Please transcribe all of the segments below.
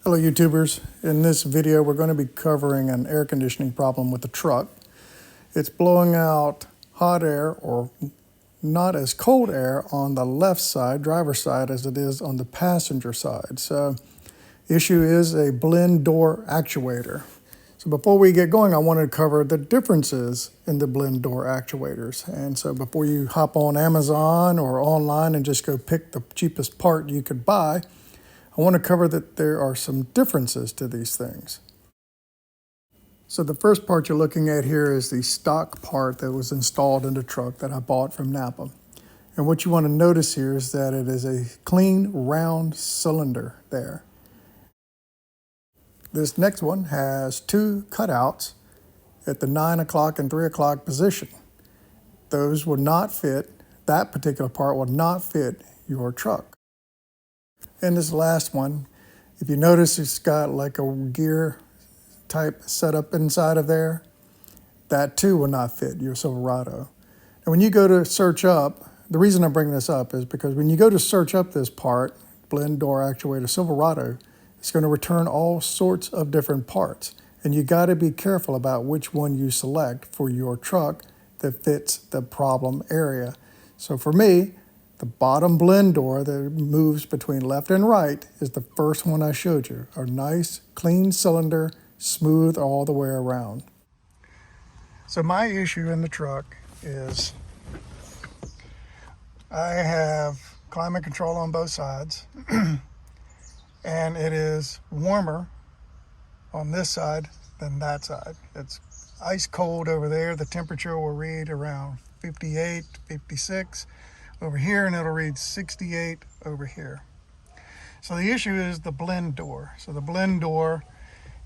Hello YouTubers. In this video we're going to be covering an air conditioning problem with the truck. It's blowing out hot air or not as cold air on the left side, driver's side, as it is on the passenger side. So the issue is a Blend Door Actuator. So before we get going, I want to cover the differences in the Blend Door Actuators. And so before you hop on Amazon or online and just go pick the cheapest part you could buy, I want to cover that there are some differences to these things. So the first part you're looking at here is the stock part that was installed in the truck that I bought from Napa. And what you want to notice here is that it is a clean round cylinder there. This next one has two cutouts at the 9 o'clock and 3 o'clock position. Those will not fit, that particular part will not fit your truck. And this last one, if you notice, it's got like a gear type setup inside of there. That too will not fit your Silverado. And when you go to search up, the reason I bring this up is because when you go to search up this part, Blend Door Actuator Silverado, it's going to return all sorts of different parts. And you got to be careful about which one you select for your truck that fits the problem area. So for me, the bottom blend door that moves between left and right is the first one I showed you. A nice, clean cylinder, smooth all the way around. So my issue in the truck is I have climate control on both sides, and it is warmer on this side than that side. It's ice cold over there. The temperature will read around 58, 56. Over here, and it'll read 68 over here. So the issue is the blend door. So the blend door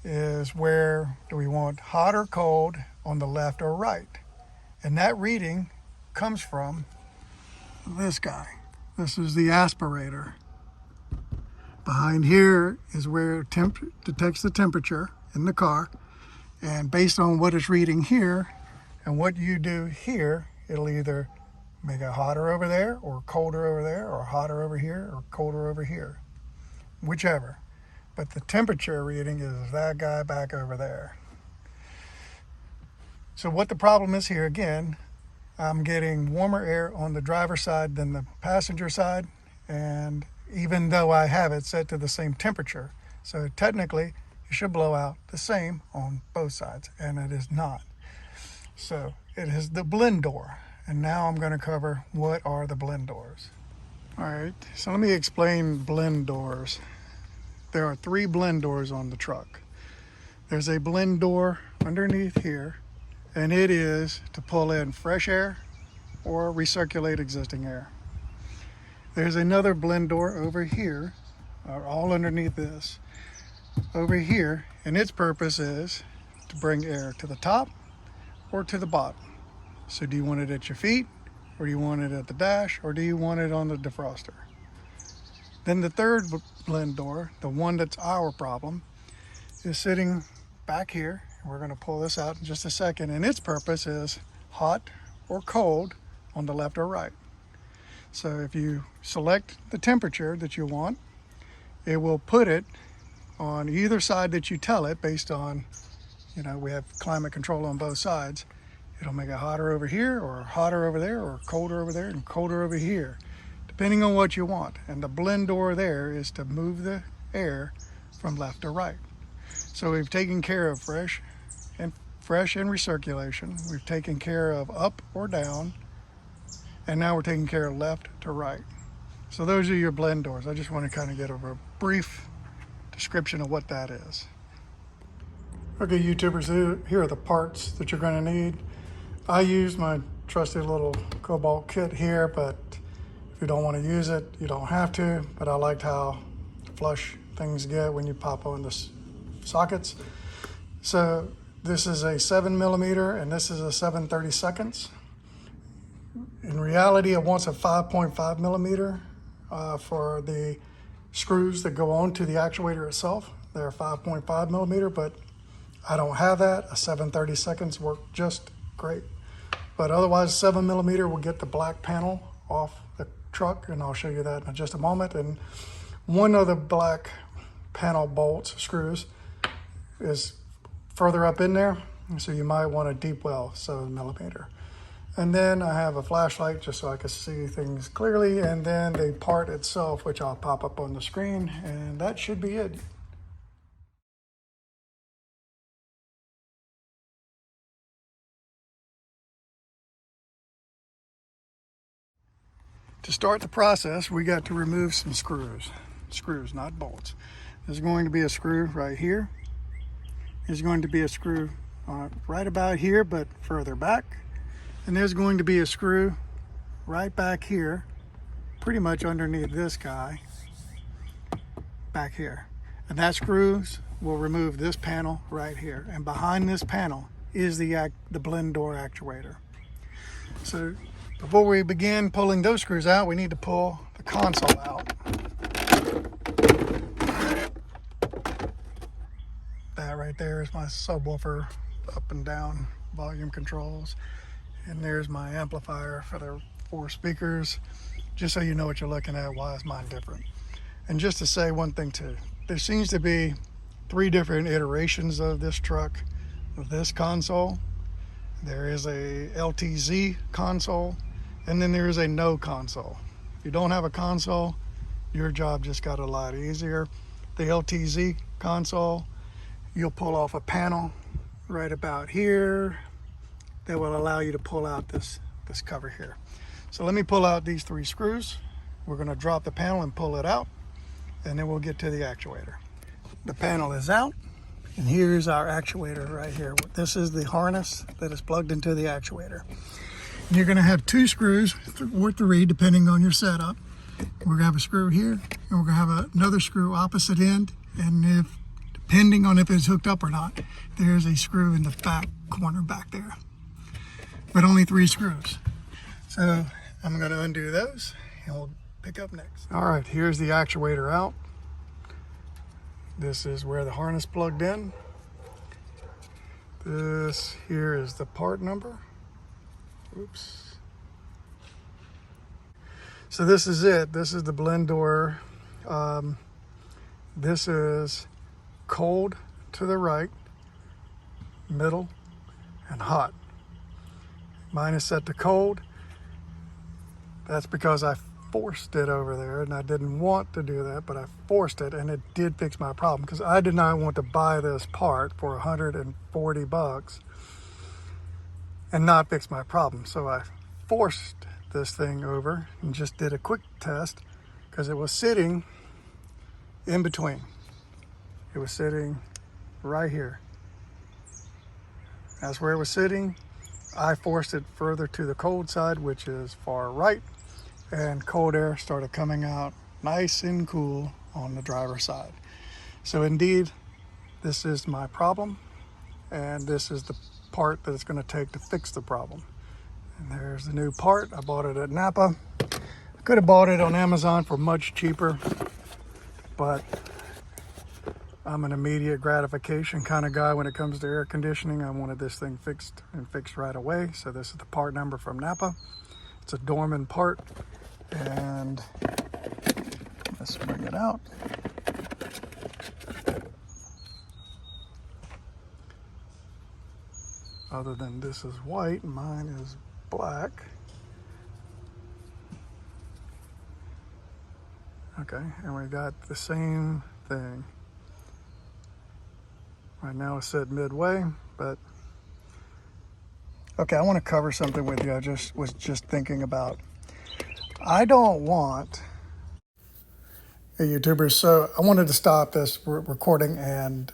is where do we want hot or cold on the left or right? And that reading comes from this guy. This is the aspirator. Behind here is where it detects the temperature in the car. And based on what it's reading here and what you do here, it'll either make it hotter over there or colder over there, or hotter over here or colder over here, whichever. But the temperature reading is that guy back over there. So what the problem is here, again, I'm getting warmer air on the driver's side than the passenger side, and even though I have it set to the same temperature, so technically it should blow out the same on both sides, and it is not. So it is the blend door. And now I'm going to cover what are the blend doors. All right, so let me explain blend doors. There are three blend doors on the truck. There's a blend door underneath here, and it is to pull in fresh air or recirculate existing air. There's another blend door over here, all underneath this, over here, and its purpose is to bring air to the top or to the bottom. So do you want it at your feet, or do you want it at the dash, or do you want it on the defroster? Then the third blend door, the one that's our problem, is sitting back here. We're going to pull this out in just a second, and its purpose is hot or cold on the left or right. So if you select the temperature that you want, it will put it on either side that you tell it based on, we have climate control on both sides. It'll make it hotter over here, or hotter over there, or colder over there, and colder over here, depending on what you want. And the blend door there is to move the air from left to right. So we've taken care of fresh and recirculation. We've taken care of up or down, and now we're taking care of left to right. So those are your blend doors. I just want to kind of get over a brief description of what that is. Okay, YouTubers, here are the parts that you're going to need. I use my trusty little Cobalt kit here, but if you don't want to use it, you don't have to. But I liked how flush things get when you pop on the sockets. So this is a 7mm and this is a 7/32. In reality, it wants a 5.5mm for the screws that go onto the actuator itself. They're 5.5mm, but I don't have that. A 7/32 work just great. But otherwise, 7mm will get the black panel off the truck, and I'll show you that in just a moment. And one of the black panel bolts, screws, is further up in there. So you might want a deep well, 7mm. And then I have a flashlight just so I can see things clearly, and then the part itself, which I'll pop up on the screen, and that should be it. To start the process, we got to remove some screws. Screws, not bolts. There's going to be a screw right here. There's going to be a screw right about here, but further back. And there's going to be a screw right back here, pretty much underneath this guy, back here. And that screws will remove this panel right here. And behind this panel is the Blend Door Actuator. So before we begin pulling those screws out, we need to pull the console out. That right there is my subwoofer, up and down volume controls. And there's my amplifier for the 4 speakers, just so you know what you're looking at. Why is mine different? And just to say one thing too, there seems to be 3 different iterations of this truck, of this console. There is a LTZ console, and then there is a no console. If you don't have a console, your job just got a lot easier. The LTZ console, you'll pull off a panel right about here that will allow you to pull out this cover here. So let me pull out these 3 screws. We're going to drop the panel and pull it out, and then we'll get to the actuator. The panel is out, and here's our actuator right here. This is the harness that is plugged into the actuator. And you're going to have 2 screws, or 3 depending on your setup. We're going to have a screw here, and we're going to have another screw opposite end, and depending on if it's hooked up or not, there's a screw in the back corner back there. But only 3 screws. So I'm going to undo those and we'll pick up next. All right, here's the actuator out. This is where the harness plugged in. This here is the part number. Oops. So this is it. This is the Blend Door. This is cold to the right, middle, and hot. Mine is set to cold. That's because I forced it over there, and I didn't want to do that, but I forced it, and it did fix my problem, because I did not want to buy this part for $140 and not fix my problem. So I forced this thing over and just did a quick test, because it was sitting in between. It was sitting right here. That's where it was sitting. I forced it further to the cold side, which is far right, and cold air started coming out nice and cool on the driver's side. So indeed, this is my problem, and this is the part that it's going to take to fix the problem. And there's the new part. I bought it at Napa. I could have bought it on Amazon for much cheaper, but I'm an immediate gratification kind of guy when it comes to air conditioning. I wanted this thing fixed and fixed right away. So this is the part number from Napa. It's a Dorman part, and let's bring it out. Other than this is white, mine is black. Okay, and we got the same thing. Right now it's set midway, but okay, I want to cover something with you. I was just thinking about. I don't want a YouTuber, so I wanted to stop this recording and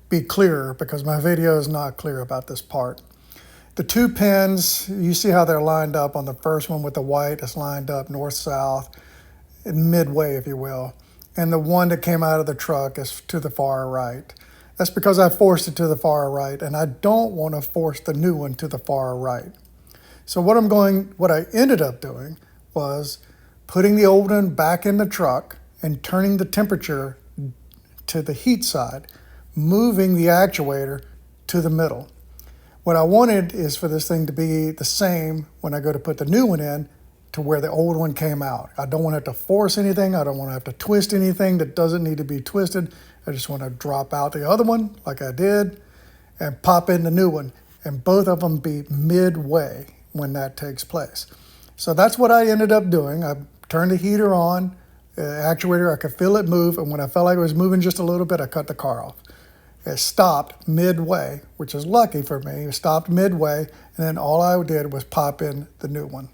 be clearer, because my video is not clear about this part. The 2 pins, you see how they're lined up on the first one with the white. It's lined up north-south, midway, if you will. And the one that came out of the truck is to the far right. That's because I forced it to the far right, and I don't want to force the new one to the far right. So what I ended up doing was putting the old one back in the truck and turning the temperature to the heat side, moving the actuator to the middle. What I wanted is for this thing to be the same when I go to put the new one in to where the old one came out. I don't want to have to force anything. I don't want to have to twist anything that doesn't need to be twisted. I just want to drop out the other one like I did and pop in the new one, and both of them be midway when that takes place. So that's what I ended up doing. I turned the heater on, the actuator, I could feel it move, and when I felt like it was moving just a little bit, I cut the car off. It stopped midway, which is lucky for me. It stopped midway, and then all I did was pop in the new one.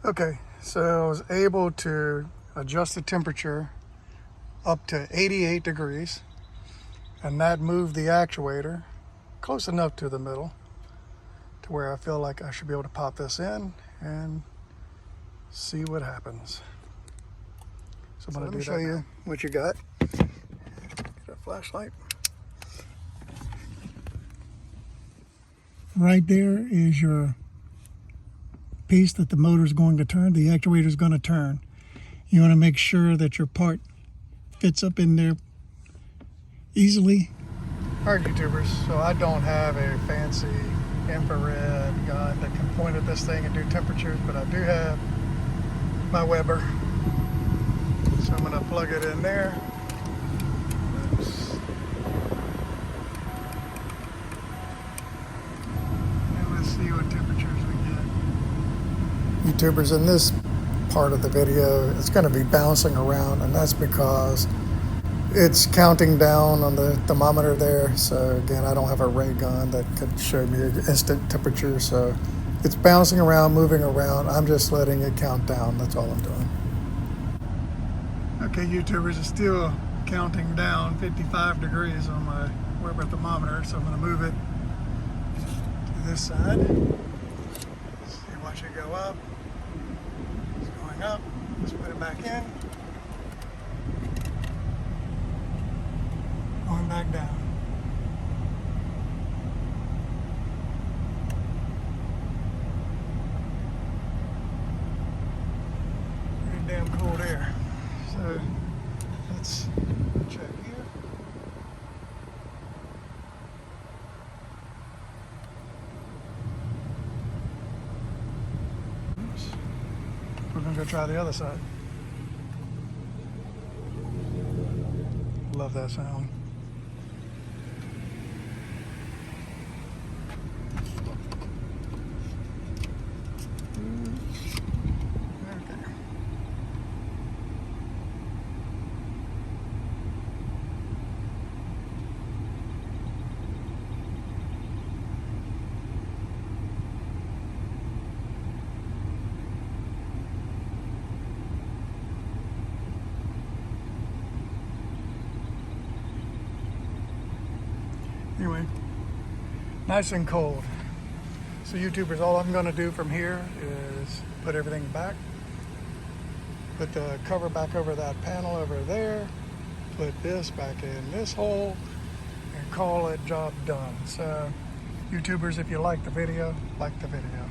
Okay, so I was able to adjust the temperature up to 88 degrees, and that moved the actuator close enough to the middle to where I feel like I should be able to pop this in and see what happens. So I'm going to show you what you got. Get a flashlight. Right there is your piece that the motor is going to turn, the actuator is going to turn. You want to make sure that your part fits up in there easily. All right, YouTubers, so I don't have a fancy infrared gun that can point at this thing and do temperatures, but I do have my Weber. So I'm going to plug it in there. Oops. And let's see what temperatures we get. YouTubers, in this part of the video, it's going to be bouncing around, and that's because it's counting down on the thermometer there. So again, I don't have a ray gun that could show me an instant temperature, so it's bouncing around, moving around. I'm just letting it count down. That's all I'm doing. Okay, YouTubers, it's still counting down 55 degrees on my Weber thermometer, so I'm going to move it to this side. See, watch it go up. It's going up. Let's put it back in. Going back down. Pretty damn cold air. So let's check here. Oops. We're gonna go try the other side. Love that sound. Anyway, nice and cold. So YouTubers, all I'm going to do from here is put everything back, put the cover back over that panel over there, put this back in this hole, and call it job done. So YouTubers, if you like the video, like the video.